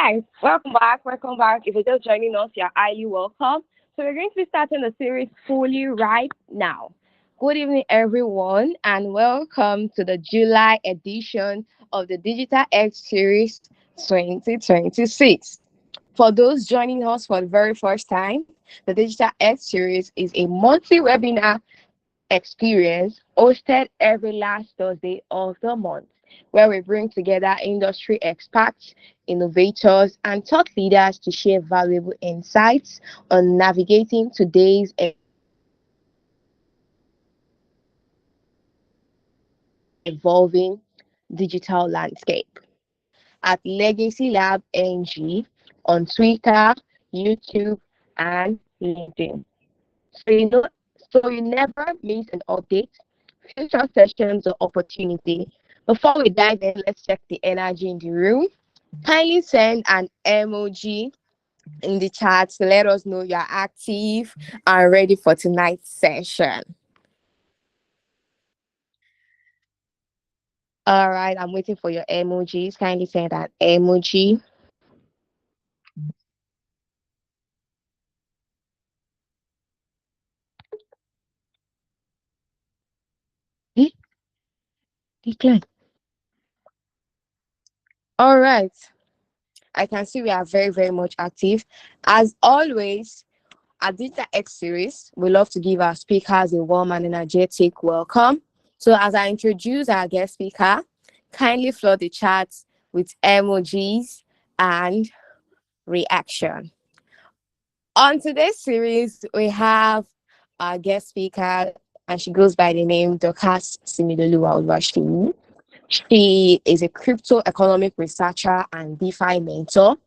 Hi, welcome back. Welcome back. If you're just joining us, you're highly welcome. So we're going to be starting the series fully right now. Good evening, everyone, and welcome to the July edition of the Digital X Series 2026. For those joining us for the very first time, the Digital X Series is a monthly webinar experience hosted every last Thursday of the month, where we bring together industry experts, innovators, and thought leaders to share valuable insights on navigating today's evolving digital landscape. At Legacy Lab NG on Twitter, YouTube, and LinkedIn. So you know, so you never miss an update, future sessions, or opportunity. Before we dive in, let's check the energy in the room. Kindly send an emoji in the chat to let us know you're active and ready for tonight's session. All right, I'm waiting for your emojis. Kindly send an emoji. Eh, decline. All right, I can see we are very, very much active. As always, at Digital X series, we love to give our speakers a warm and energetic welcome. So, as I introduce our guest speaker, kindly flood the chat with emojis and reaction. On today's series, we have our guest speaker, and she goes by the name Dorcas Similoluwa Oluwaseyi. She is a crypto economic researcher and DeFi mentor.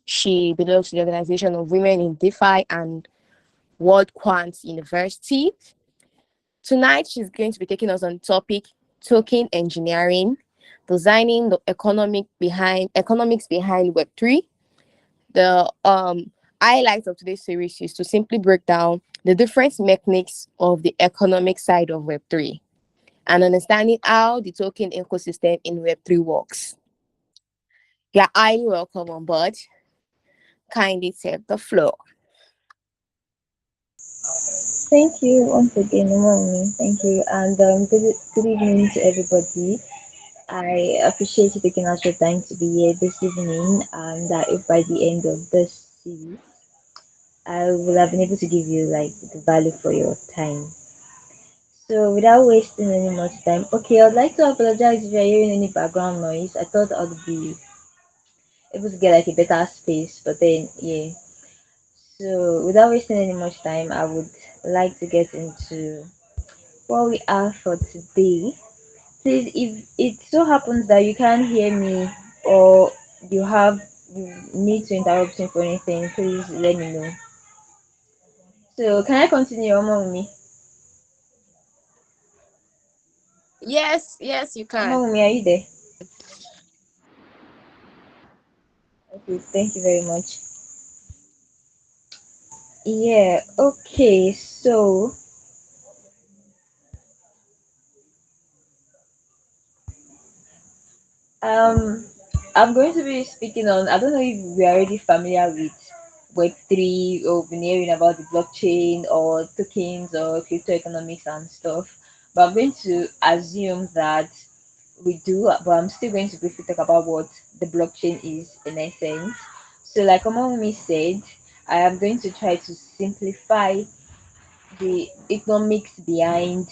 She belongs to the Organization of Women in DeFi and World Quant University. Tonight, she's going to be taking us on topic token engineering, designing the economics behind Web3. The highlight of today's series is to simply break down the different mechanics of the economic side of Web3 and understanding how the token ecosystem in Web3 works. You're highly welcome on board. Kindly take the floor. Thank you once again, Mommy. Thank you, and good evening to everybody. I appreciate you taking out your time to be here this evening, and that if by the end of this series, I will have been able to give you like the value for your time. So, without wasting any much time, okay, I'd like to apologize if you're hearing any background noise. I thought I would be able to get like a better space, but then yeah. So, without wasting any much time, I would like to get into what we are for today. Please, if it so happens that you can't hear me or you need to interrupt me for anything, please let me know. So, can I continue, Omawumi? Yes, you can. Omawumi, are you there? Okay, thank you very much. Yeah, okay, so um I'm going to be speaking on, I don't know if we are already familiar with Web3 or been hearing about the blockchain or tokens or crypto economics and stuff. But I'm going to assume that we do, but I'm still going to briefly talk about what the blockchain is in essence. So, like Omami said, I am going to try to simplify the economics behind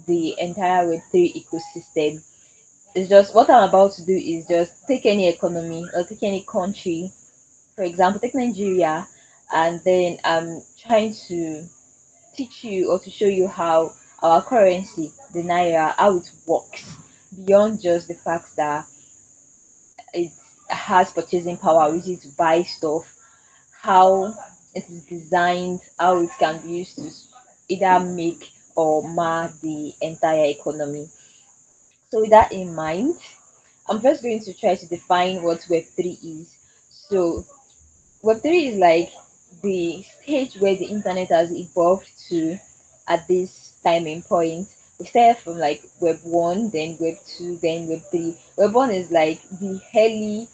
the entire Web3 ecosystem. It's just what I'm about to do is just take any economy or take any country, for example, take Nigeria, and then I'm trying to teach you or to show you how our currency, the naira, how it works beyond just the fact that it has purchasing power, which is to buy stuff, how it is designed, how it can be used to either make or mar the entire economy. So, with that in mind, I'm first going to try to define what Web3 is. So, Web3 is like the stage where the internet has evolved to at this timing point. We started from like Web 1, then Web 2, then Web 3. Web 1 is like the early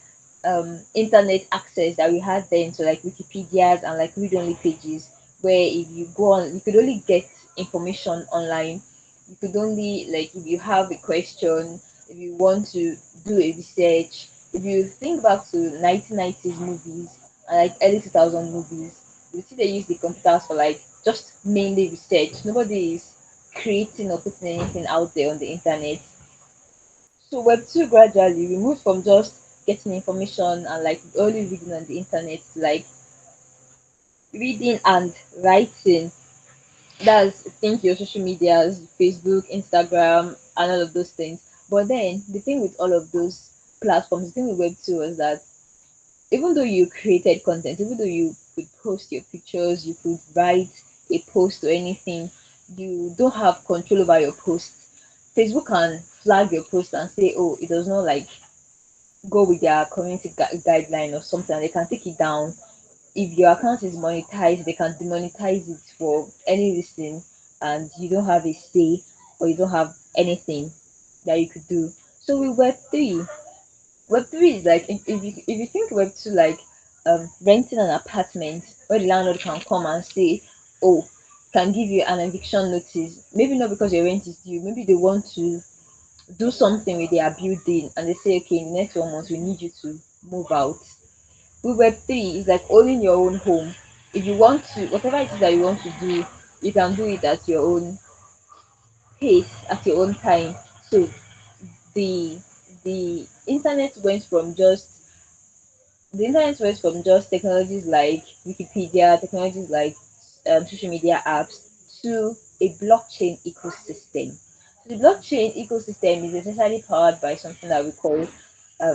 internet access that we had then to like Wikipedias and like read-only pages, where if you go on, you could only get information online. You could only like if you have a question, if you want to do a research. If you think back to 1990s movies and like early 2000 movies, you see they use the computers for like just mainly research. Nobody is creating or putting anything out there on the internet. So Web2 gradually we moved from just getting information and like only reading on the internet to like reading and writing. That's think your social medias, Facebook, Instagram, and all of those things. But then the thing with all of those platforms, the thing with Web2 was that even though you created content, even though you could post your pictures, you could write a post or anything, you don't have control over your post. Facebook can flag your post and say, oh, it does not like go with their community guideline or something. They can take it down. If your account is monetized, they can demonetize it for any reason, and you don't have a say or you don't have anything that you could do. So with Web3 is like if you think Web2 like renting an apartment where the landlord can come and say, oh, can give you an eviction notice. Maybe not because your rent is due. Maybe they want to do something with their building and they say, okay, in the next 1 month we need you to move out. With Web3 is like owning your own home. If you want to, whatever it is that you want to do, you can do it at your own pace, at your own time. So the the internet went from just the internet went from just technologies like Wikipedia, technologies like social media apps, to a blockchain ecosystem. So the blockchain ecosystem is essentially powered by something that we call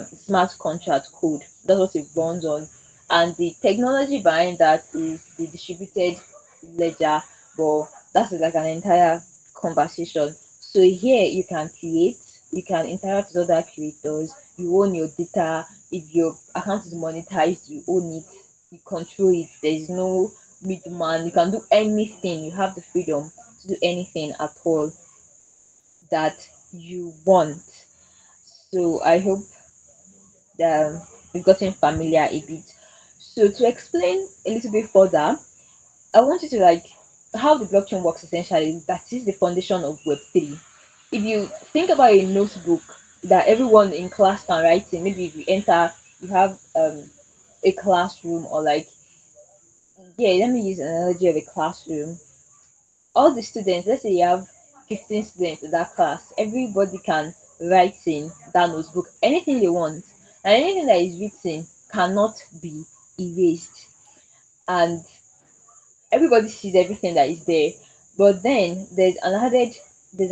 smart contract code. That's what it runs on. And the technology behind that is the distributed ledger, but that's like an entire conversation. So here you can create, you can interact with other creators, you own your data. If your account is monetized, you own it, you control it. There is no middleman. You can do anything. You have the freedom to do anything at all that you want. So I hope that we've gotten familiar a bit. So to explain a little bit further, I want you to like how the blockchain works essentially. That is the foundation of Web3. If you think about a notebook that everyone in class can write in, maybe if you enter, you have a classroom or like, yeah, let me use an analogy of a classroom. All the students, let's say you have 15 students in that class, everybody can write in that notebook anything they want, and anything that is written cannot be erased. And everybody sees everything that is there. But then there's an added there's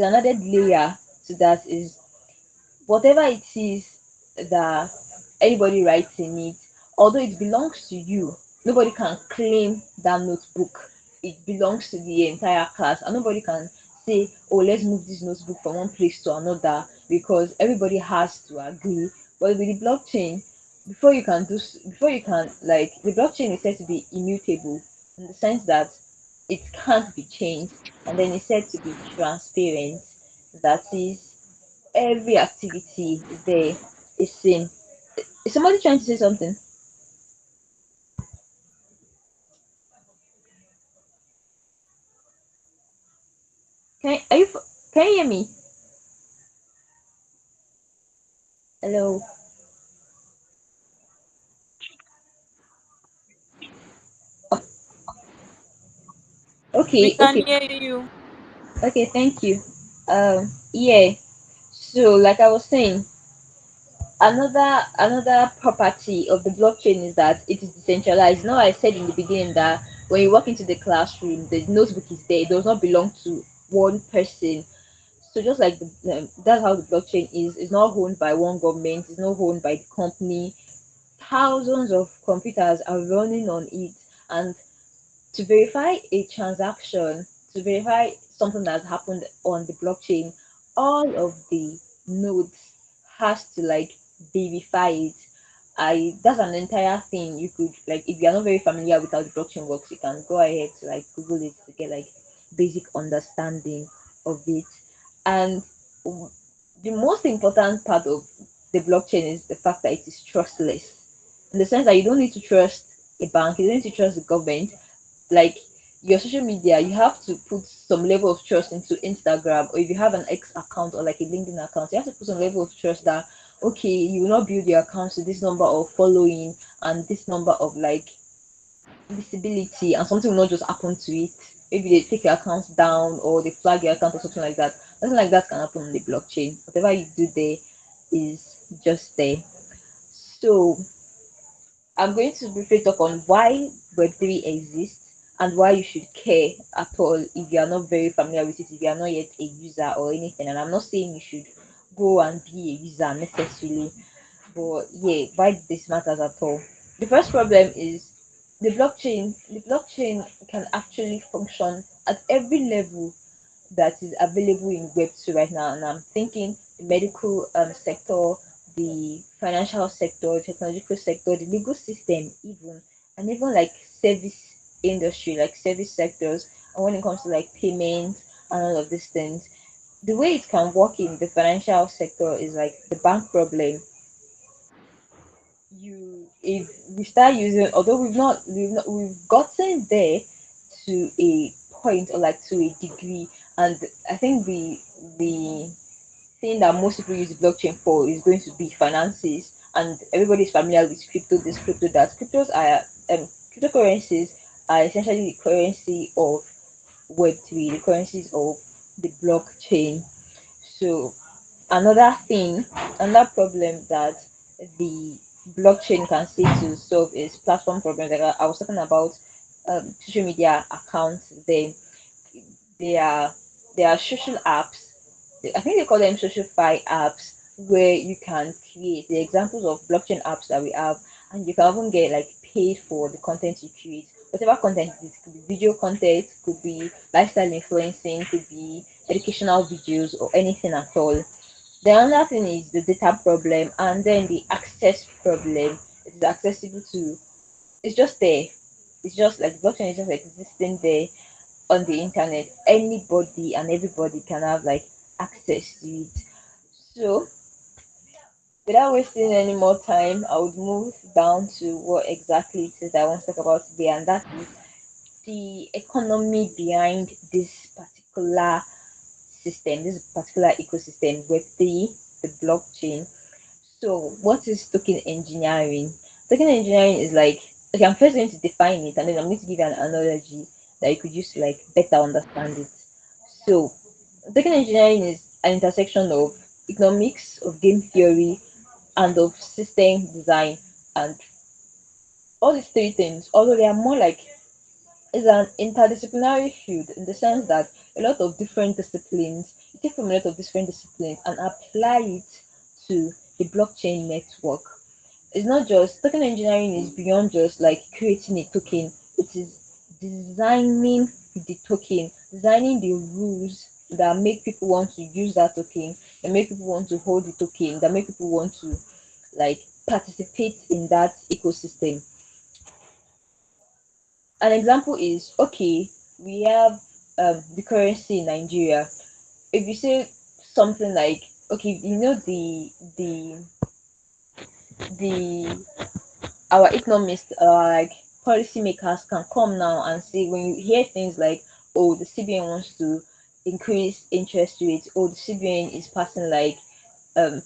an added layer to that is whatever it is that anybody writes in it, although it belongs to you, nobody can claim that notebook. It belongs to the entire class, and nobody can say, oh, let's move this notebook from one place to another, because everybody has to agree. But with the blockchain, before you can like the blockchain is said to be immutable in the sense that it can't be changed, and then it's said to be transparent. That is, every activity there is seen. Is somebody trying to say something? Can you hear me? Hello. We Okay, can okay, hear you. okay. Thank you. Yeah. So, like I was saying, another property of the blockchain is that it is decentralized. Now, I said in the beginning that when you walk into the classroom, the notebook is there. It does not belong to one person. So just like that's how the blockchain is. It's not owned by one government. It's not owned by the company. Thousands of computers are running on it, and to verify a transaction, to verify something that happened on the blockchain, all of the nodes has to like verify it. I That's an entire thing. You could like if you're not very familiar with how the blockchain works, you can go ahead to like Google it to get like basic understanding of it. And w- the most important part of the blockchain is the fact that it is trustless, in the sense that you don't need to trust a bank, you don't need to trust the government. Like your social media, you have to put some level of trust into Instagram, or if you have an X account or like a LinkedIn account, you have to put some level of trust that okay, you will not build your account to this number of following and this number of like visibility, and something will not just happen to it. Maybe they take your account down or they flag your account or something like that. Nothing like that can happen on the blockchain. Whatever you do there is just there. So I'm going to briefly talk on why Web3 exists and why you should care at all if you are not very familiar with it, if you are not yet a user or anything. And I'm not saying you should go and be a user necessarily, but yeah, why this matters at all. The first problem is the blockchain can actually function at every level that is available in Web2 right now. And I'm thinking the medical sector, the financial sector, technological sector, the legal system, even like service industry, like service sectors. And when it comes to like payments and all of these things, the way it can work in the financial sector is like the bank problem. You if we start using, although we've gotten there to a point, or like to a degree, and I think the thing that most people use the blockchain for is going to be finances, and everybody's familiar with crypto this, crypto that. Cryptocurrencies are essentially the currency of Web3, the currencies of the blockchain. So another thing, another problem that the blockchain can see to solve is platform problems. Like I was talking about social media accounts. They are they are social apps. I think they call them socialify apps, where you can create the examples of blockchain apps that we have, and you can even get like paid for the content you create. Whatever content it is, could be video content, could be lifestyle influencing, could be educational videos, or anything at all. The other thing is the data problem, and then the access problem. It is accessible to, it's just there. It's just like blockchain is just existing there on the internet. Anybody and everybody can have like access to it. So without wasting any more time, I would move down to what exactly it is that I want to talk about today, and that is the economy behind this particular system, this particular ecosystem, Web3, the blockchain. So, what is token engineering? Token engineering is like, okay, I'm first going to define it, and then I'm going to give you an analogy that you could use to like better understand it. So, token engineering is an intersection of economics, of game theory, and of system design, and all these three things, although they are more like, is an interdisciplinary field in the sense that a lot of different disciplines, you take from a lot of different disciplines and apply it to the blockchain network. It's not just, token engineering is beyond just like creating a token. It is designing the token, designing the rules that make people want to use that token, that make people want to hold the token, that make people want to like participate in that ecosystem. An example is, okay, we have the currency in Nigeria. If you say something like, okay, you know the our economists, like policymakers, can come now and say, when you hear things like, oh, the CBN wants to increase interest rates, oh, the CBN is passing like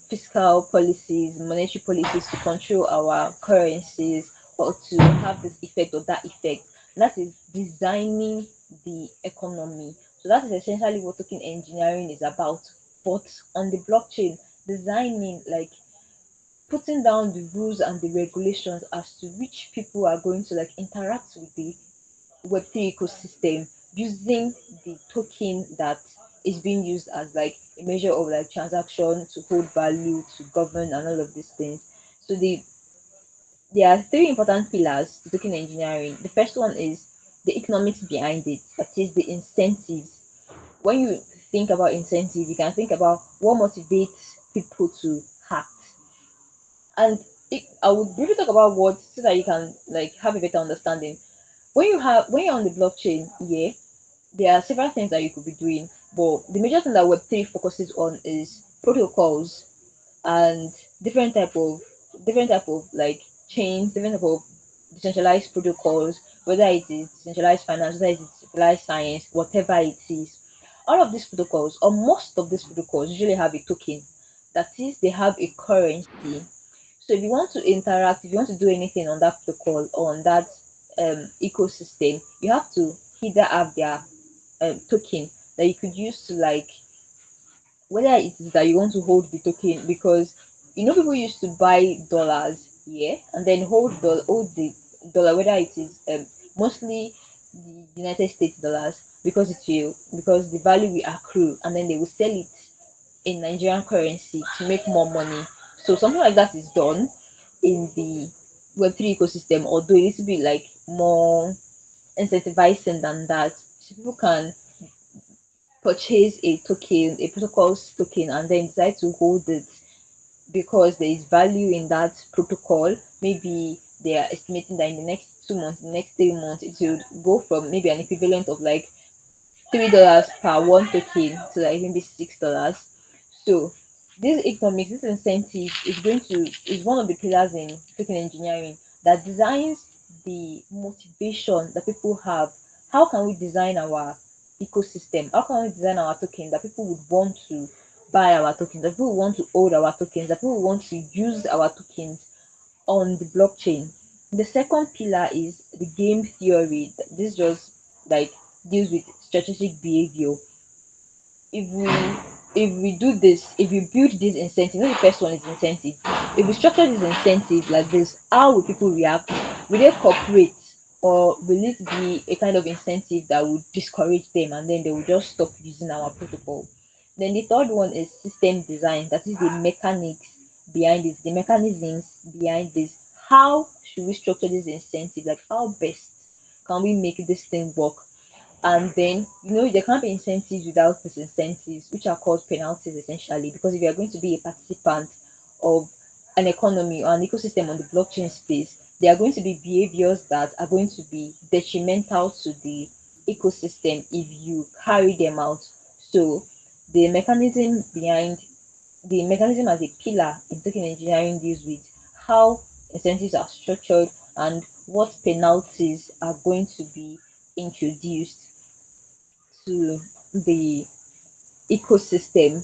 fiscal policies, monetary policies to control our currencies, or to have this effect or that effect. And that is designing the economy. So that is essentially what token engineering is about. But on the blockchain, designing, like putting down the rules and the regulations as to which people are going to like interact with the Web3 ecosystem, using the token that is being used as like a measure of like transaction, to hold value, to govern, and all of these things. So there are three important pillars to token engineering. The first one is the economics behind it, that is the incentives. When you think about incentive, you can think about what motivates people to act. And I would briefly talk about what, so that you can like have a better understanding. When you're on the blockchain, yeah, there are several things that you could be doing, but the major thing that Web3 focuses on is protocols. and different type of like chains, different type of decentralized protocols, whether it is decentralized finance, whether it is decentralized science, whatever it is. All of these protocols, or most of these protocols, usually have a token. That is, they have a currency. So if you want to interact, if you want to do anything on that protocol or on that ecosystem, you have to either have their token that you could use to like, whether it is that you want to hold the token, because people used to buy dollars, yeah, and then hold the dollar, whether it is mostly the United States dollars, because because the value will accrue, and then they will sell it in Nigerian currency to make more money. So something like that is done in the Web3 ecosystem, although it needs to be like more incentivizing than that. So people can purchase a token, a protocol's token, and then decide to hold it because there is value in that protocol. Maybe they are estimating that in the next 2 months, the next 3 months, it will go from maybe an equivalent of like $3 per one token to like maybe $6. So this economics, this incentive is one of the pillars in token engineering that designs the motivation that people have. How can we design our ecosystem? How can we design our token that people would want to buy our tokens, that people would want to hold our tokens, that people would want to use our tokens on the blockchain? The second pillar is the game theory. This just like deals with strategic behavior. If we do this, if we build this incentive, the first one is incentive. If we structure this incentive like this, how will people react? Will they cooperate, or will it be a kind of incentive that would discourage them and then they will just stop using our protocol? Then the third one is system design, that is the mechanics behind it, the mechanisms behind this. How should we structure this incentive? Like, how best can we make this thing work? And then there can't be incentives without disincentives, which are called penalties essentially, because if you are going to be a participant of an economy or an ecosystem on the blockchain space, there are going to be behaviors that are going to be detrimental to the ecosystem if you carry them out. So the mechanism as a pillar in token engineering deals with how incentives are structured and what penalties are going to be introduced to the ecosystem.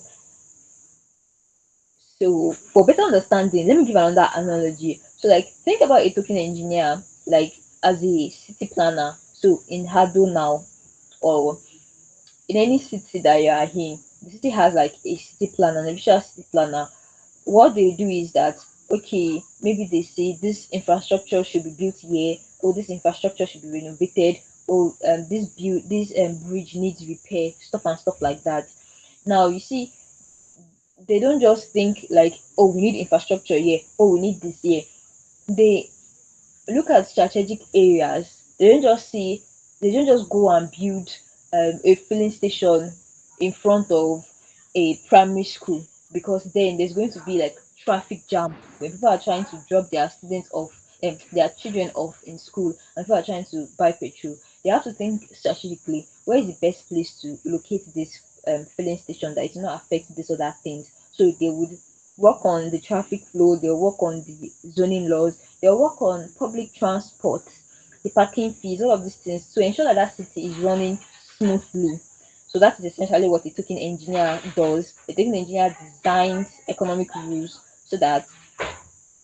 So, for better understanding, let me give another analogy. So, like, think about a token engineer, like, as a city planner. So, in Hado now, or in any city that you are in, the city has like a city planner, an official city planner. What they do is that, okay, maybe they say this infrastructure should be built here, or this infrastructure should be renovated, or this bridge needs repair, stuff and stuff like that. Now you see, they don't just think like, oh, we need infrastructure here, oh, we need this here. They look at strategic areas. They don't just go and build a filling station in front of a primary school, because then there's going to be like traffic jam when people are trying to drop their students off, their children off in school, and people are trying to buy petrol. They have to think strategically, where is the best place to locate this filling station that it will not affect these other things. So they would work on the traffic flow, they'll work on the zoning laws, they'll work on public transport, the parking fees, all of these things to ensure that that city is running smoothly. So that is essentially what a token engineer does. A token engineer designs economic rules so that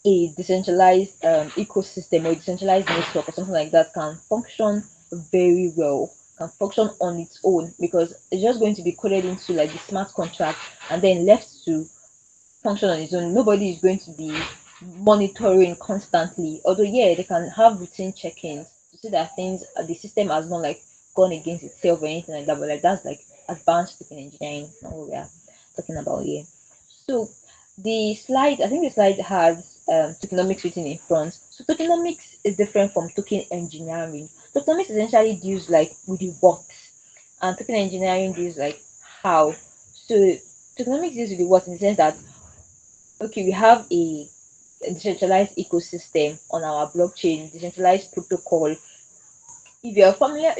a decentralized ecosystem or a decentralized network or something like that can function very well, can function on its own, because it's just going to be coded into like the smart contract and then left to function on its own. Nobody is going to be monitoring constantly. Although, yeah, they can have routine check-ins to see that the system has not like gone against itself or anything like that. But like that's like advanced token engineering, not what we are talking about here. So I think the slide has tokenomics written in front. So tokenomics is different from token engineering. Tokenomics essentially deals like with the what, and token engineering deals like how. So tokenomics deals with the what in the sense that, okay, we have a decentralized ecosystem on our blockchain, decentralized protocol. If you're familiar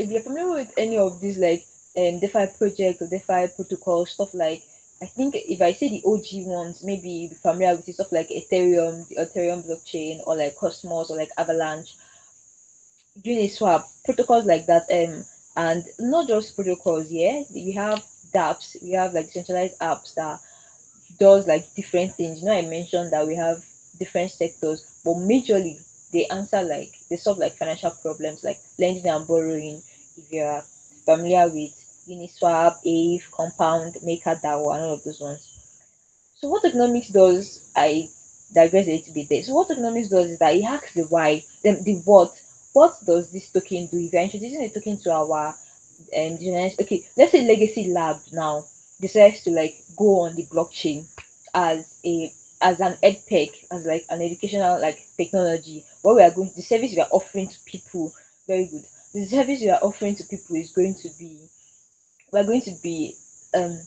with any of these like DeFi projects or DeFi protocol stuff like I think if I say the OG ones, maybe you'll be familiar with stuff like Ethereum, the Ethereum blockchain, or like Cosmos, or like Avalanche, Uniswap, protocols like that. And not just protocols. Yeah, we have dApps, we have like decentralized apps that does like different things. I mentioned that we have different sectors, but majorly they solve like financial problems like lending and borrowing. If you're familiar with Uniswap, Aave, Compound, MakerDAO, and all of those ones. So what economics does, I digress a little bit there. So what economics does is that it hacks the why, then the what. What does this token do? If you're introducing a token to our okay, let's say Legacy Lab now decides to like go on the blockchain as a as an edtech, as like an educational like technology. What we are going the service we are offering to people, very good. The service we are offering to people is going to be we're going to be um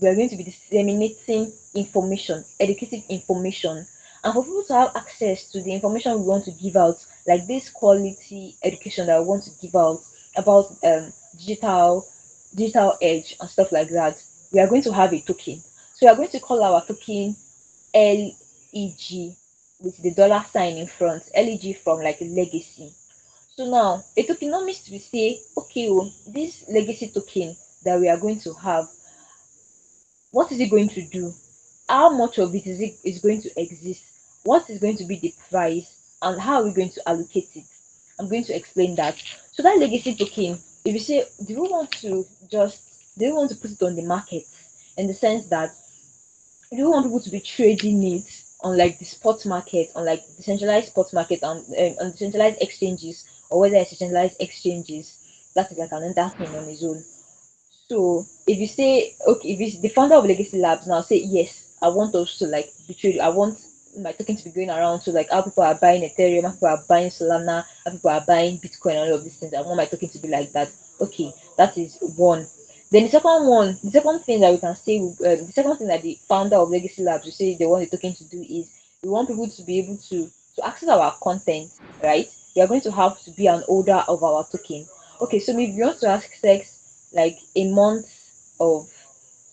we're going to be disseminating information, educative information, and for people to have access to the information we want to give out, like this quality education that we want to give out about digital digital edge and stuff like that. We are going to have a token. So we are going to call our token LEG with the dollar sign in front. LEG from like legacy. So now a tokenomist will say, okay, oh, this legacy token that we are going to have, what is it going to do? How much of it is going to exist? What is going to be the price? And how are we going to allocate it? I'm going to explain that. So that legacy token, if you say, do we want to put it on the market in the sense that we don't want people to be trading it on like the spot market, on like decentralized spot market, on decentralized exchanges, or whether it's decentralized exchanges. That is like another thing on its own. So if you say, okay, if it's the founder of Legacy Labs now say yes, I want us to like be traded. I want my token to be going around. So like how people are buying Ethereum, how people are buying Solana, how people are buying Bitcoin, and all of these things. I want my token to be like that. Okay, that is one. Then the second thing that we can say, the second thing that the founder of Legacy Labs will say they want the token to do is we want people to be able to access our content, right? We are going to have to be an holder of our token. Okay, so if you want to access like of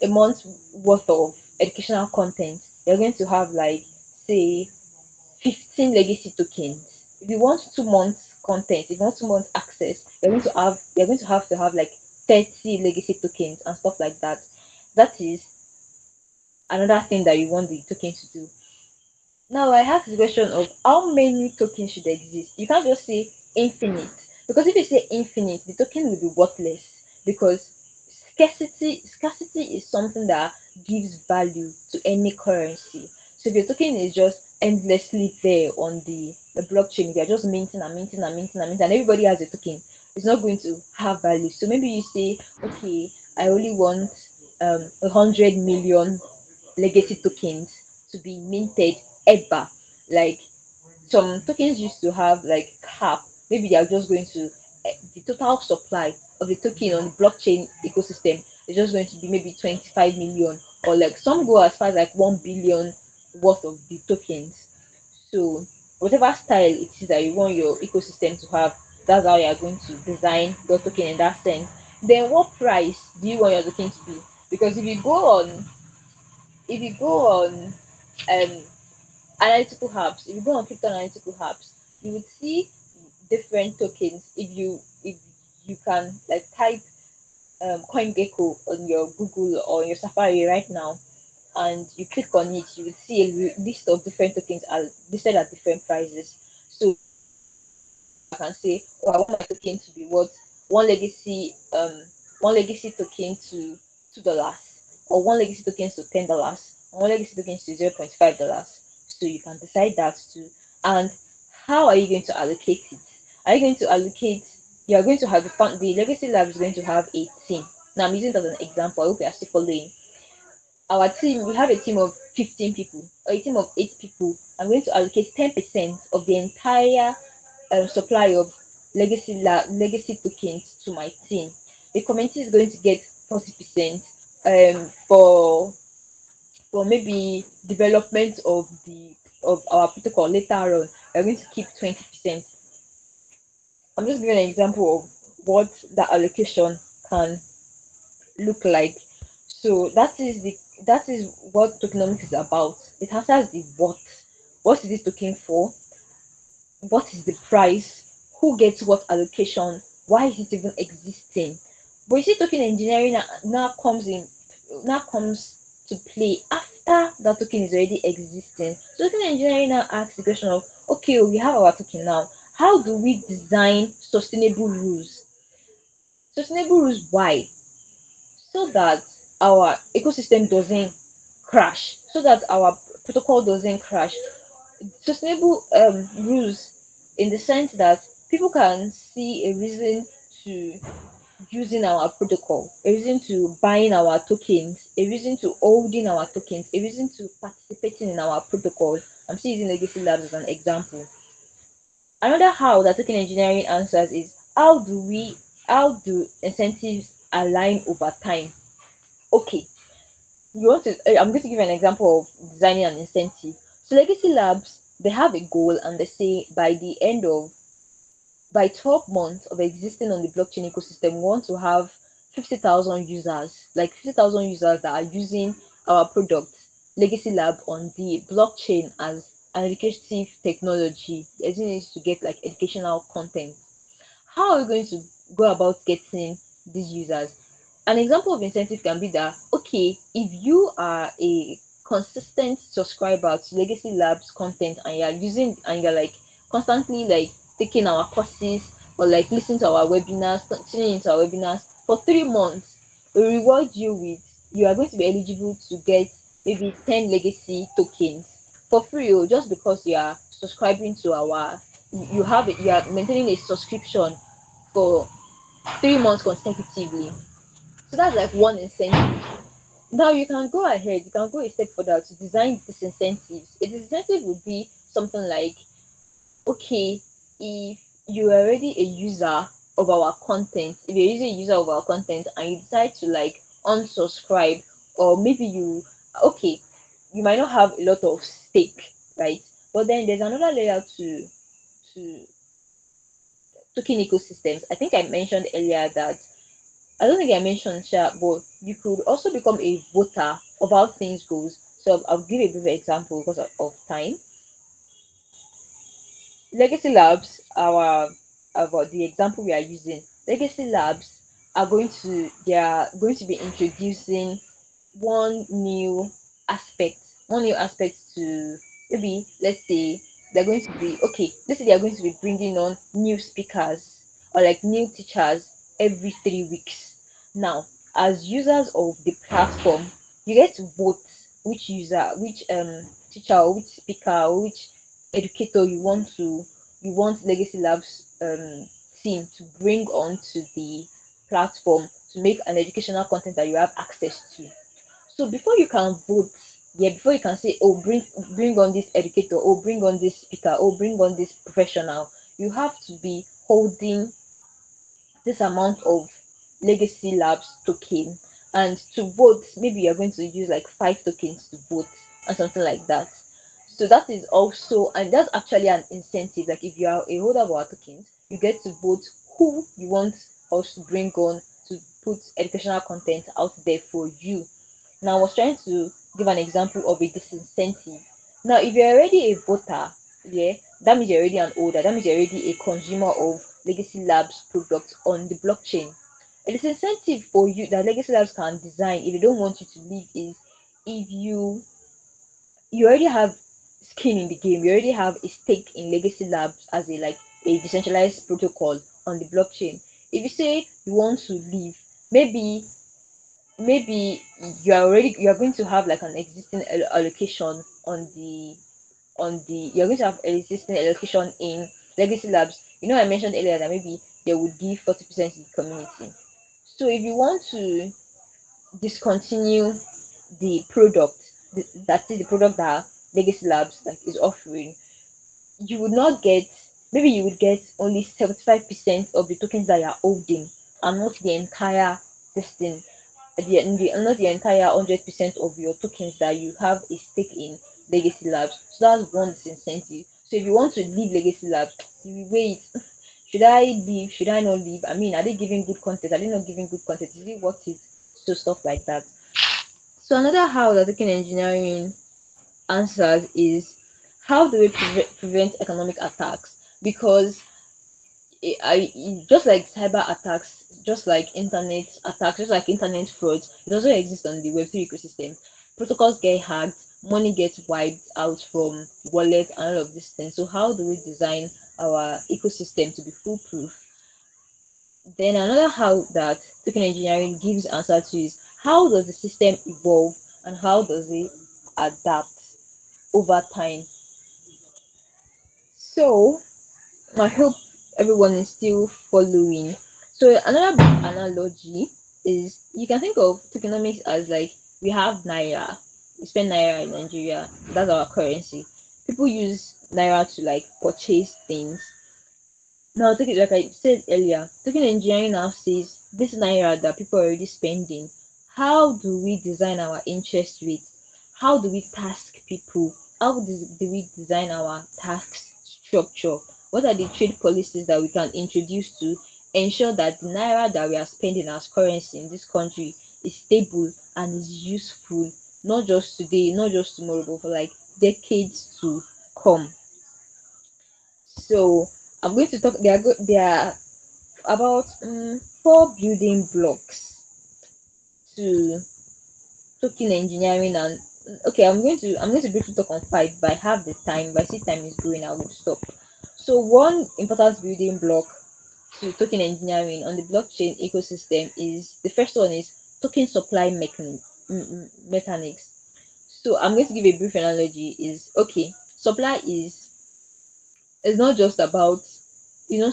a month worth of educational content, you're going to have like say 15 legacy tokens. If you want 2 months content, if you want 2 months access, you're going to have like 30 legacy tokens and stuff like that. That is another thing that you want the token to do. Now I have the question of how many tokens should exist. You can't just say infinite, because if you say infinite, the token will be worthless, because scarcity is something that gives value to any currency. So if your token is just endlessly there on the blockchain, they're just minting and minting and minting and minting, and everybody has a token, it's not going to have value. So maybe you say, okay, I only want 100 million legacy tokens to be minted ever. Like some tokens used to have like cap. Maybe they are just going to the total supply of the token on the blockchain ecosystem is just going to be maybe 25 million, or like some go as far as like 1 billion worth of the tokens. So whatever style it is that you want your ecosystem to have, that's how you are going to design your token in that sense. Then what price do you want your token to be? Because if you go on um analytical hubs, if you go on crypto analytical hubs, you would see different tokens. If you can like type CoinGecko on your Google or your Safari right now, and you click on it, you will see a list of different tokens are listed at different prices. So I can say, oh, I want my token to be worth one legacy one legacy token to $2, or one legacy token to $10, or one legacy token to $0.5. So you can decide that too. And how are you going to allocate it? Are you going to allocate? You are going to have the legacy lab is going to have a team. Now I'm using it as an example. I hope you are still following. Our team, we have a team of 15 people or a team of 8 people. I'm going to allocate 10% of the entire supply of legacy tokens to my team. The community is going to get 40% for maybe development of our protocol later on. We're going to keep 20%. I'm just giving an example of what the allocation can look like. So that is that is what tokenomics is about. It answers the what. What is this token for? What is the price? Who gets what allocation? Why is it even existing? But you see, token engineering now comes to play after that token is already existing. So token engineering now asks the question of, okay, we have our token now. How do we design sustainable rules? Sustainable rules, why? So that our ecosystem doesn't crash, so that our protocol doesn't crash. Sustainable rules in the sense that people can see a reason to using our protocol, a reason to buying our tokens, a reason to holding our tokens, a reason to participating in our protocol. I'm still using Legacy Labs as an example. Another how that token engineering answers is, how do incentives align over time? Okay, I'm going to give you an example of designing an incentive. So Legacy Labs, they have a goal and they say by 12 months of existing on the blockchain ecosystem, we want to have 50,000 users, like 50,000 users that are using our product, Legacy Lab, on the blockchain as an educative technology. As in, to get like educational content. How are we going to go about getting these users? An example of incentive can be that, okay, if you are a consistent subscriber to Legacy Labs content and you're like constantly like taking our courses or like listening to our webinars, tuning into our webinars for 3 months, we reward you with, you are going to be eligible to get maybe 10 legacy tokens for free, just because you are subscribing to our, you are maintaining a subscription for 3 months consecutively. So that's like one incentive. Now you can go ahead, you can go a step further to design disincentives. A disincentive would be something like, okay, if you're already a user of our content, if you're using a user of our content and you decide to like unsubscribe, or maybe okay, you might not have a lot of stake, right? But then there's another layer to token ecosystems. I think I mentioned earlier that, I don't think I mentioned Sha, but you could also become a voter of how things goes. So I'll give a brief example because of time. Legacy Labs, our about the example we are using, Legacy Labs they are going to be introducing one new one new aspect to, maybe let's say they're going to be okay. Let's say they are going to be bringing on new speakers or like new teachers every 3 weeks. Now, as users of the platform, you get to vote which teacher or which speaker or which educator you want Legacy Labs team to bring onto the platform to make an educational content that you have access to. So before you can vote, yeah, before you can say, oh, bring on this educator, or bring on this speaker, or bring on this professional, you have to be holding this amount of Legacy Labs token. And to vote, maybe you're going to use like 5 tokens to vote and something like that. So that is also, and that's actually an incentive. Like if you are a holder of our tokens, you get to vote who you want us to bring on to put educational content out there for you. Now, I was trying to give an example of a disincentive. Now, if you're already a voter, yeah, that means you're already an holder. That means you're already a consumer of Legacy Labs products on the blockchain. A disincentive for you that Legacy Labs can design if they don't want you to leave is, if you already have skin in the game, you already have a stake in Legacy Labs as a decentralized protocol on the blockchain. If you say you want to leave, maybe maybe you are going to have like an existing allocation you're going to have existing allocation in Legacy Labs. I mentioned earlier that maybe they would give 40% to the community. So if you want to discontinue the product, that is the product that Legacy Labs like is offering, you would not get, maybe you would get only 75% of the tokens that you're holding, and not the entire this thing, not the entire 100% of your tokens that you have a stake in Legacy Labs. So that's one disincentive. So if you want to leave Legacy Labs, you will wait. Should I leave? Should I not leave? I mean, are they giving good content? Are they not giving good content? Is it worth it? So stuff like that. So another how that token engineering answers is, how do we prevent economic attacks? Because just like cyber attacks, just like internet attacks, just like internet frauds, it also exists on the Web3 ecosystem. Protocols get hacked, money gets wiped out from wallets and all of these things. So how do we design our ecosystem to be foolproof? Then another how that token engineering gives answer to is, how does the system evolve and how does it adapt over time? So I hope everyone is still following. So another big analogy is, you can think of tokenomics as like, we have naira, we spend naira in Nigeria, that's our currency. People use naira to like purchase things. Now, take it like I said earlier, token engineering now says, this naira that people are already spending, how do we design our interest rate? How do we task people? Do we design our tax structure? What are the trade policies that we can introduce to ensure that the naira that we are spending as currency in this country is stable and is useful, not just today, not just tomorrow, but for like decades to come? So I'm going to talk. There are about four building blocks to token engineering, and okay, I'm going to briefly talk on five, but I have the time. But I see time is going, I will stop. So one important building block to token engineering on the blockchain ecosystem is, the first one is token supply mechanics. So I'm going to give a brief analogy. Is okay. Supply is not just about,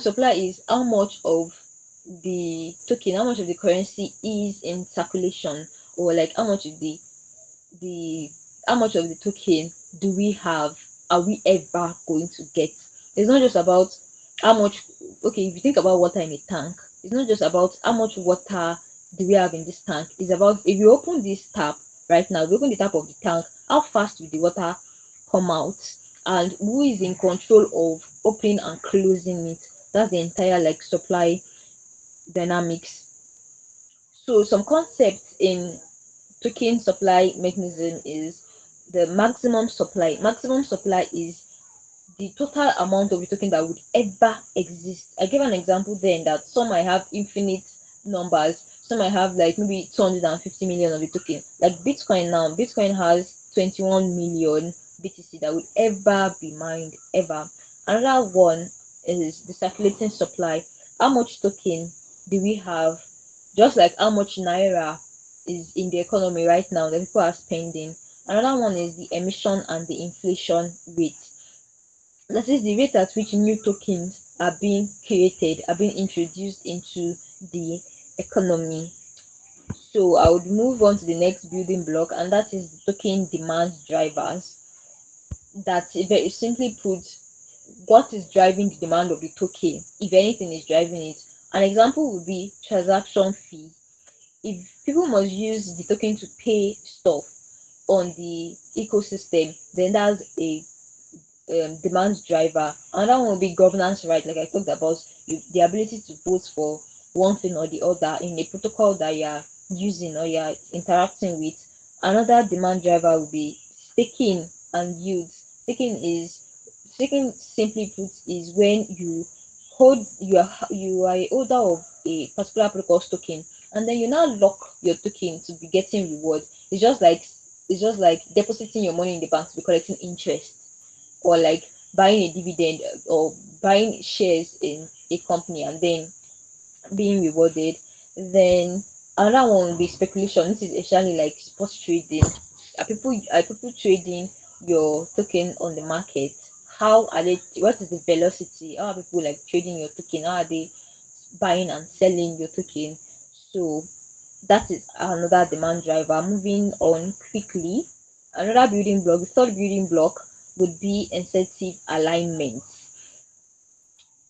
supply is how much of the token, how much of the currency is in circulation, or like the how much of the token do we have, are we ever going to get? It's not just about how much. Okay, if you think about water in a tank, it's not just about how much water do we have in this tank. It's about, if you open this tap right now, if you open the tap of the tank, how fast will the water come out, and who is in control of opening and closing it? That's the entire like supply dynamics. So some concepts in token supply mechanism is the maximum supply. Maximum supply is the total amount of the token that would ever exist. I gave an example then that some might have infinite numbers, some might have like maybe 250 million of the token. Like Bitcoin now, Bitcoin has 21 million BTC that would ever be mined, ever. Another one is the circulating supply. How much token do we have? Just like how much naira is in the economy right now that people are spending. Another one is the emission and the inflation rate. That is the rate at which new tokens are being created, are being introduced into the economy. So I would move on to the next building block, and that is the token demand drivers. That, very simply put, what is driving the demand of the token, if anything is driving it. An example would be transaction fee. If people must use the token to pay stuff on the ecosystem, then that's a demand driver. Another one will be governance right, like I talked about, the ability to vote for one thing or the other in a protocol that you're using or you're interacting with. Another demand driver will be staking and yields. Staking simply put is when you are a holder of a particular protocol token, and then you now lock your token to be getting reward. It's just like depositing your money in the bank to be collecting interest, or like buying a dividend, or buying shares in a company and then being rewarded. Then another one will be speculation. This is actually like spot trading. Are people trading your token on the market? How are they? What is the velocity? How are people like trading your token? How are they buying and selling your token? So that is another demand driver. Moving on quickly, another building block, the third building block would be incentive alignment.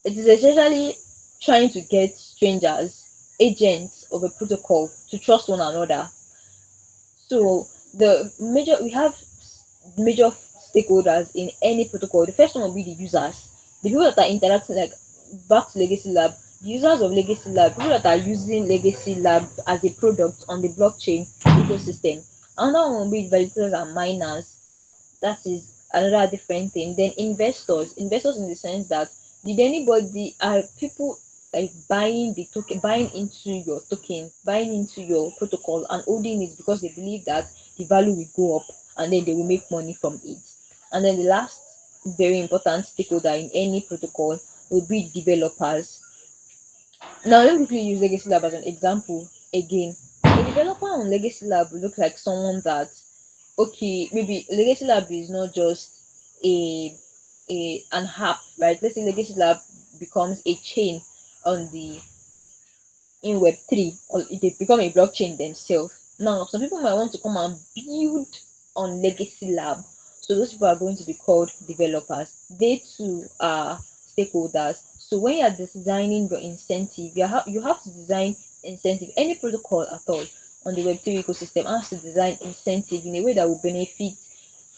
It is essentially trying to get strangers, agents of a protocol, to trust one another. So we have major stakeholders in any protocol. The first one will be the users, the people that are interacting, like back to Legacy Lab, the users of Legacy Lab, people that are using Legacy Lab as a product on the blockchain ecosystem. Another one will be validators and miners. That is another different thing. Then investors in the sense that did anybody are people like buying the token, buying into your token, buying into your protocol and holding it because they believe that the value will go up and then they will make money from it. And then the last very important stakeholder in any protocol will be developers. Now let me quickly use Legacy Lab as an example again. A developer on Legacy Lab will look like someone that, okay, maybe Legacy Lab is not just a an app, right? Let's say Legacy Lab becomes a chain on the in Web3, or they become a blockchain themselves. Now, some people might want to come and build on Legacy Lab. So those people are going to be called developers. They too are stakeholders. So when you are designing your incentive, you have to design incentive. Any protocol at all on the Web3 ecosystem has to design incentive in a way that will benefit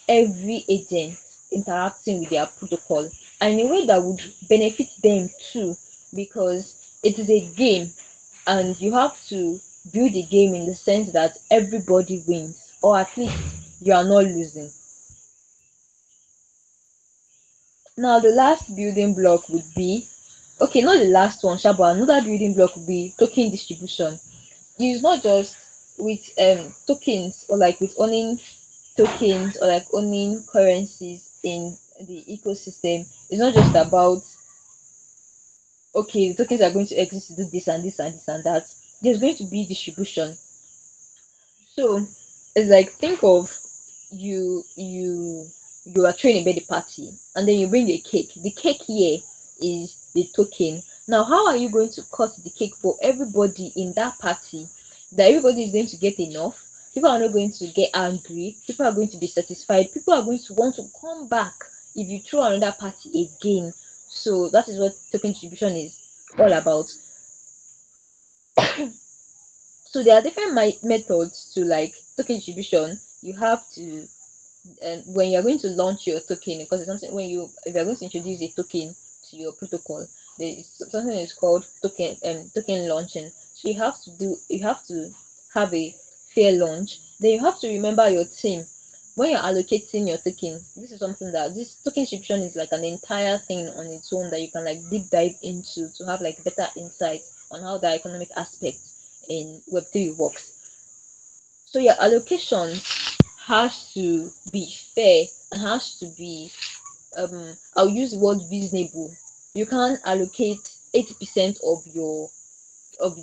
every agent interacting with their protocol and in a way that would benefit them too, because it is a game and you have to build a game in the sense that everybody wins, or at least you are not losing. Now the last building block would be, okay, not the last one sha, but another building block would be token distribution. It's not just with tokens, or like with owning tokens, or like owning currencies in the ecosystem. It's not just about, okay, the tokens are going to exist to do this and this and this and that. There's going to be distribution. So it's like, think of, you are throwing a birthday party and then you bring a cake. The cake here is the token. Now how are you going to cut the cake for everybody in that party, that everybody is going to get enough? People are not going to get angry, people are going to be satisfied, people are going to want to come back if you throw another party again. So that is what token distribution is all about. So there are different methods to like token distribution. You have to, and when you're going to launch your token, because it's something, when you, if you're going to introduce a token to your protocol, there is something that is called token launching. So you have to have a fair launch. Then you have to remember your team when you're allocating your token. This is something that this token distribution is like an entire thing on its own that you can like deep dive into to have like better insight on how the economic aspect in Web3 works. So your allocation has to be fair and has to be, I'll use the word reasonable. You can't allocate 80% of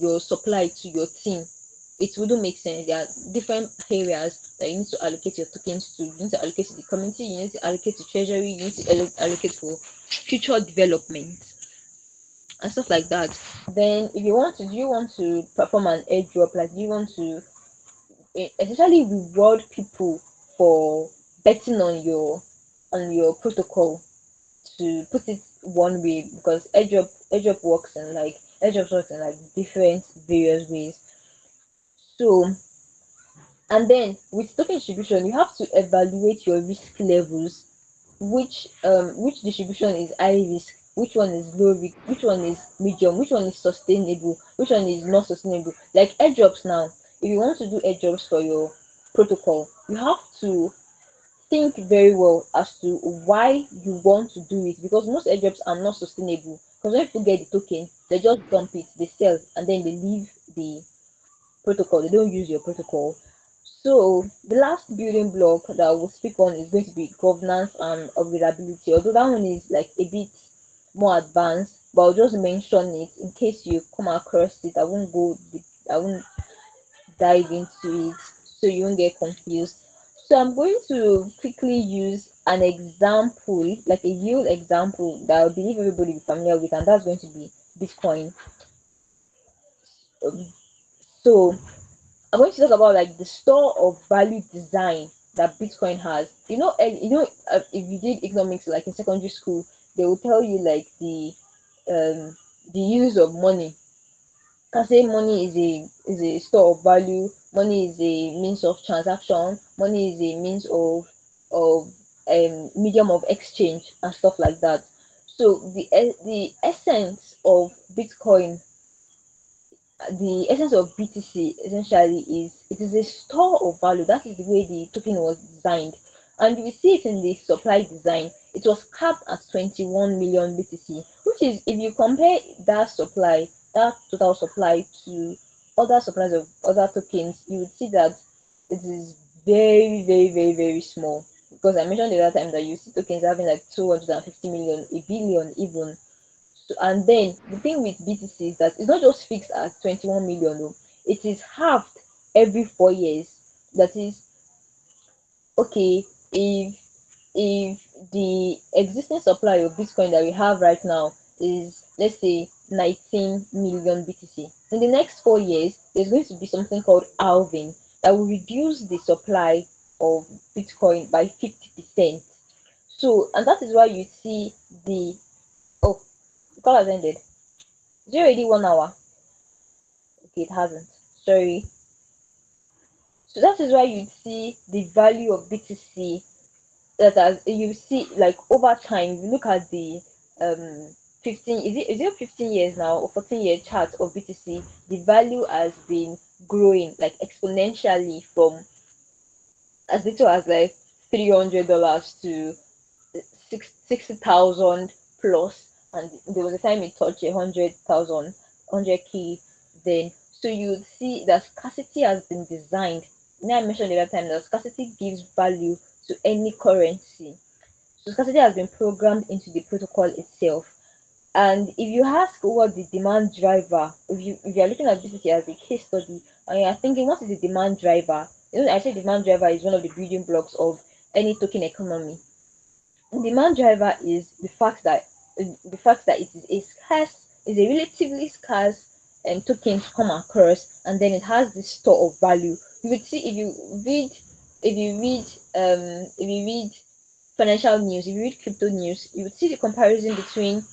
your supply to your team. It wouldn't make sense. There are different areas that you need to allocate your tokens to. You need to allocate to the community, you need to allocate to treasury, you need to allocate for future development and stuff like that. Then if you want to, do you want to perform an airdrop, like do you want to essentially reward people for betting on your protocol, to put it one way, because airdrop works in like different various ways. So, and then with token distribution you have to evaluate your risk levels. Which distribution is high risk, which one is low risk, which one is medium, which one is sustainable, which one is not sustainable. Like airdrops now, if you want to do airdrops for your protocol, you have to think very well as to why you want to do it, because most airdrops are not sustainable. Because when people get the token, they just dump it, they sell, and then they leave the protocol. They don't use your protocol. So the last building block that I will speak on is going to be governance and availability. Although that one is like a bit more advanced, but I'll just mention it in case you come across it. I won't dive into it so you won't get confused. So I'm going to quickly use an example, like a real example that I believe everybody will be familiar with, and that's going to be Bitcoin. Um, so I'm going to talk about like the store of value design that Bitcoin has. If you did economics like in secondary school, they will tell you like the use of money. Can say money is a store of value. Money is a means of transaction. Money is a means of medium of exchange and stuff like that. So the essence of Bitcoin the essence of BTC essentially is it is a store of value. That is the way the token was designed. And you will see it in the supply design. It was capped at 21 million BTC, which is, if you compare that supply, that total supply, to other supplies of other tokens, you would see that it is very, very, very, very small. Because I mentioned the other time that you see tokens having like 250 million, a billion even. So, and then the thing with BTC is that it's not just fixed at 21 million, though. It is halved every 4 years. That is, okay, if the existing supply of Bitcoin that we have right now is, let's say, 19 million BTC, in the next 4 years, there's going to be something called halving that will reduce the supply of Bitcoin by 50%. So, and that is why you see the, oh, the call has ended. Is it already 1 hour? Okay, it hasn't. Sorry. So that is why you see the value of BTC, that as you see, like, over time. You look at the 15, is it 15 years now, or 14-year chart of BTC, the value has been growing like exponentially from as little as like $300 to 60,000 plus, and there was a time it touched 100,000, 100K. Then, so you see that scarcity has been designed. Now I mentioned the other time that scarcity gives value to any currency. So scarcity has been programmed into the protocol itself. And if you ask what the demand driver, if you are looking at BTC as a case study and you are thinking what is the demand driver, I say demand driver is one of the building blocks of any token economy. Demand driver is the fact that it is a scarce, is a relatively scarce token to come across, and then it has this store of value. You would see, if you read financial news, if you read crypto news, you would see the comparison between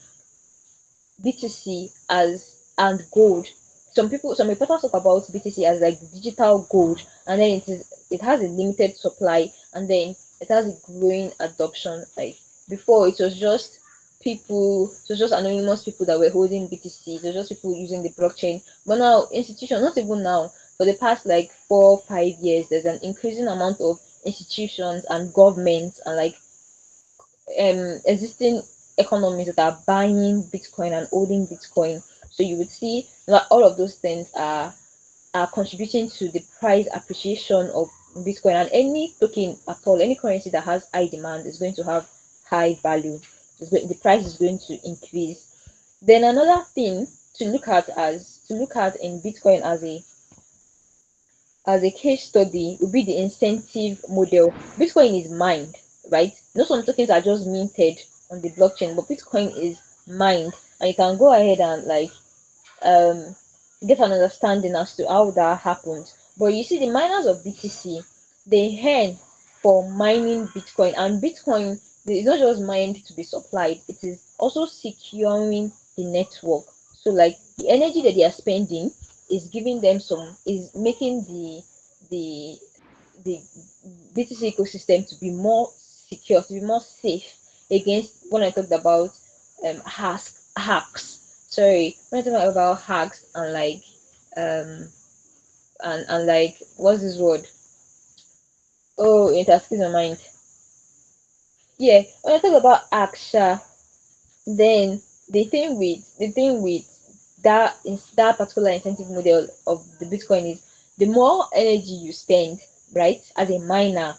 BTC as and gold. Some reporters talk about BTC as like digital gold, and then it has a limited supply, and then it has a growing adoption. Like, before, it was just anonymous people that were holding BTC. It was just people using the blockchain. But now, institutions, not even now, for the past like 4 5 years, there's an increasing amount of institutions and governments and like existing economies that are buying Bitcoin and holding Bitcoin. So you would see that all of those things are contributing to the price appreciation of Bitcoin, and any token at all, any currency that has high demand is going to have high value. The price is going to increase. Then another thing to look at in Bitcoin as a case study would be the incentive model. Bitcoin is mined, right? No, some tokens are just minted on the blockchain, but Bitcoin is mined, and you can go ahead and like um get an understanding as to how that happens. But you see, the miners of BTC, they earn for mining Bitcoin, and Bitcoin is not just mined to be supplied; it is also securing the network. So, like, the energy that they are spending is making the the BTC ecosystem to be more secure, to be more safe against, when I talked about hacks. Sorry, when I talk about hacks and like um and like, what's this word? Oh, it has slipped my mind. Yeah, when I talk about hacks, then the thing with that particular incentive model of the Bitcoin is, the more energy you spend, right, as a miner,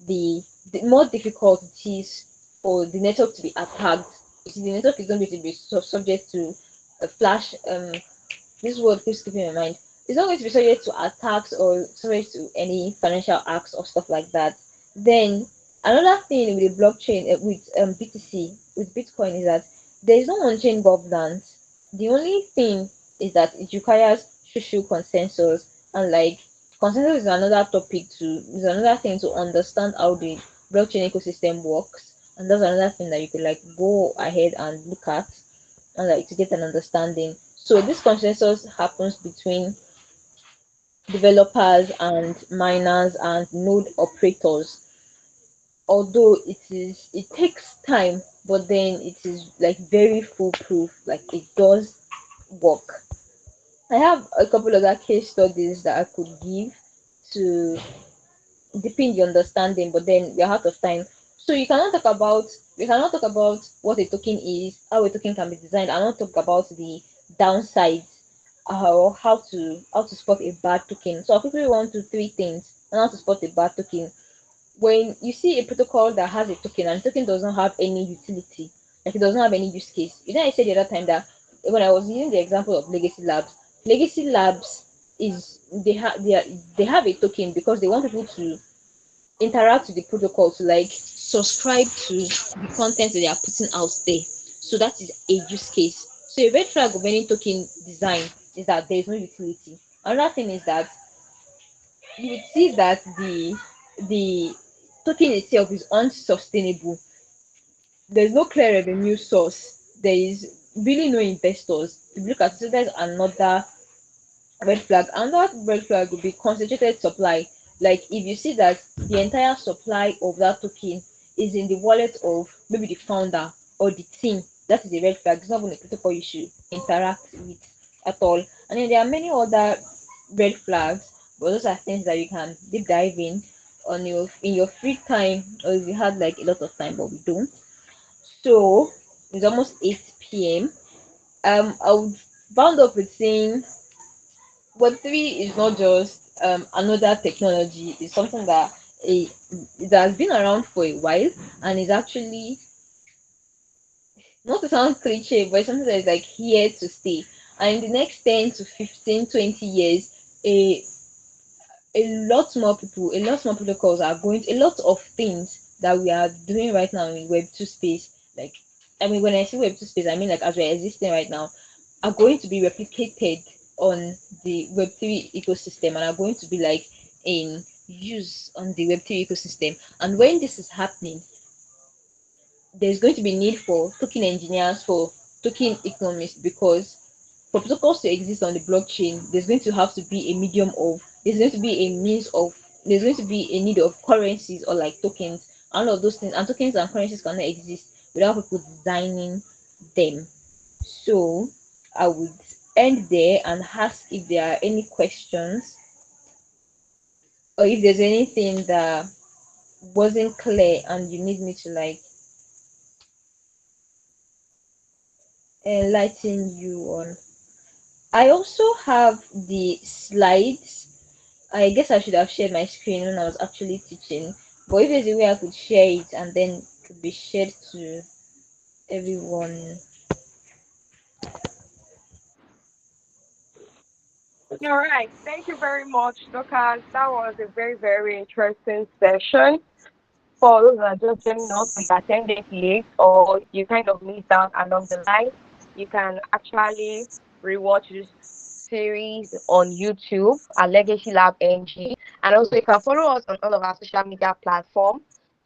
the more difficult it is for the network to be attacked. You see, the network is going to be subject to a flash. This word keeps keeping in my mind. It's not going to be subject to attacks or subject to any financial acts or stuff like that. Then another thing with the blockchain, with BTC, with Bitcoin, is that there is no on-chain governance. The only thing is that it requires social consensus, and like, consensus is another topic to is another thing to understand how the blockchain ecosystem works, and that's another thing that you could like go ahead and look at and like to get an understanding. So this consensus happens between developers and miners and node operators. Although it takes time, but then it is like very foolproof. Like, it does work. I have a couple other case studies that I could give to deepen the understanding, but then we're out of time. So we cannot talk about what a token is, how a token can be designed, and not talk about the downsides, or how to spot a bad token. So I'll quickly run through three things on how to spot a bad token. When you see a protocol that has a token and the token does not have any utility, like it does not have any use case. You know, I said the other time that when I was using the example of Legacy Labs is they have a token because they want people to interact with the protocol, to like subscribe to the content that they are putting out there. So that is a use case. So a red flag of any token design is that there is no utility. Another thing is that you would see that the token itself is unsustainable. There's no clear revenue source. There is really no investors to look at. So there's another red flag. Another red flag would be concentrated supply. Like if you see that the entire supply of that token is in the wallet of maybe the founder or the team, that is a red flag. It's not even a protocol you should interact with at all. And then there are many other red flags, but those are things that you can deep dive in your free time, or if you had like a lot of time, but we don't. So it's almost 8 p.m. I would round up with saying Web3 is not just another technology. It's something that it has been around for a while and is actually, not to sound cliche, but it's something that is like here to stay. And in the next 10 to 15, 20 years, a a lot more protocols are going to, a lot of things that we are doing right now in Web2 space, like, I mean, when I say Web2 space, I mean like as we're existing right now, are going to be replicated on the Web3 ecosystem and are going to be like in use on the Web3 ecosystem. And when this is happening, there's going to be need for token engineers, for token economists, because for protocols to exist on the blockchain, there's going to be a means of, there's going to be a need of currencies or like tokens, all of those things. And tokens and currencies cannot exist without people designing them. So I would end there and ask if there are any questions, or if there's anything that wasn't clear and you need me to like enlighten you on. I also have the slides. I guess I should have shared my screen when I was actually teaching. But if there's a way I could share it and then it could be shared to everyone. All right. Thank you very much, Dorcas. That was a very, very interesting session. For those that are just joining us, or you attended late or you kind of missed out along the line, you can actually rewatch this series on YouTube at Legacy Lab NG. And also you can follow us on all of our social media platforms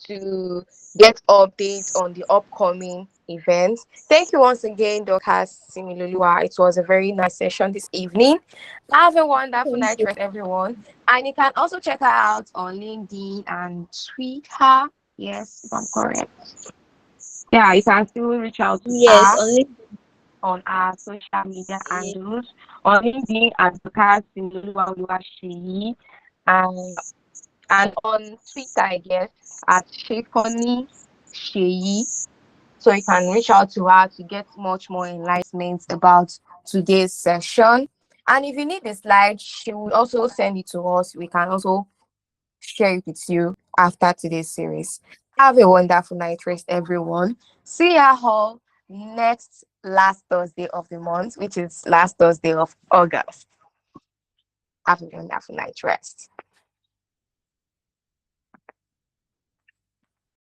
to get updates on the upcoming events. Thank you once again, Dorcas Similoluwa. It was a very nice session this evening. Have a wonderful Thank night you. rest, everyone. And you can also check her out on LinkedIn and Twitter. Yes, if I'm correct. Yeah, you can still reach out to Yes, her only on our social media handles. On LinkedIn at Dorcas Similoluwa Oluwaseyi, and on Twitter, I guess, at Shefoni Sheyi. So you can reach out to her to get much more enlightenment about today's session. And if you need the slide, she will also send it to us. We can also share it with you after today's series. Have a wonderful night rest, everyone. See ya all next last Thursday of the month, which is last Thursday of August. Have a wonderful night rest.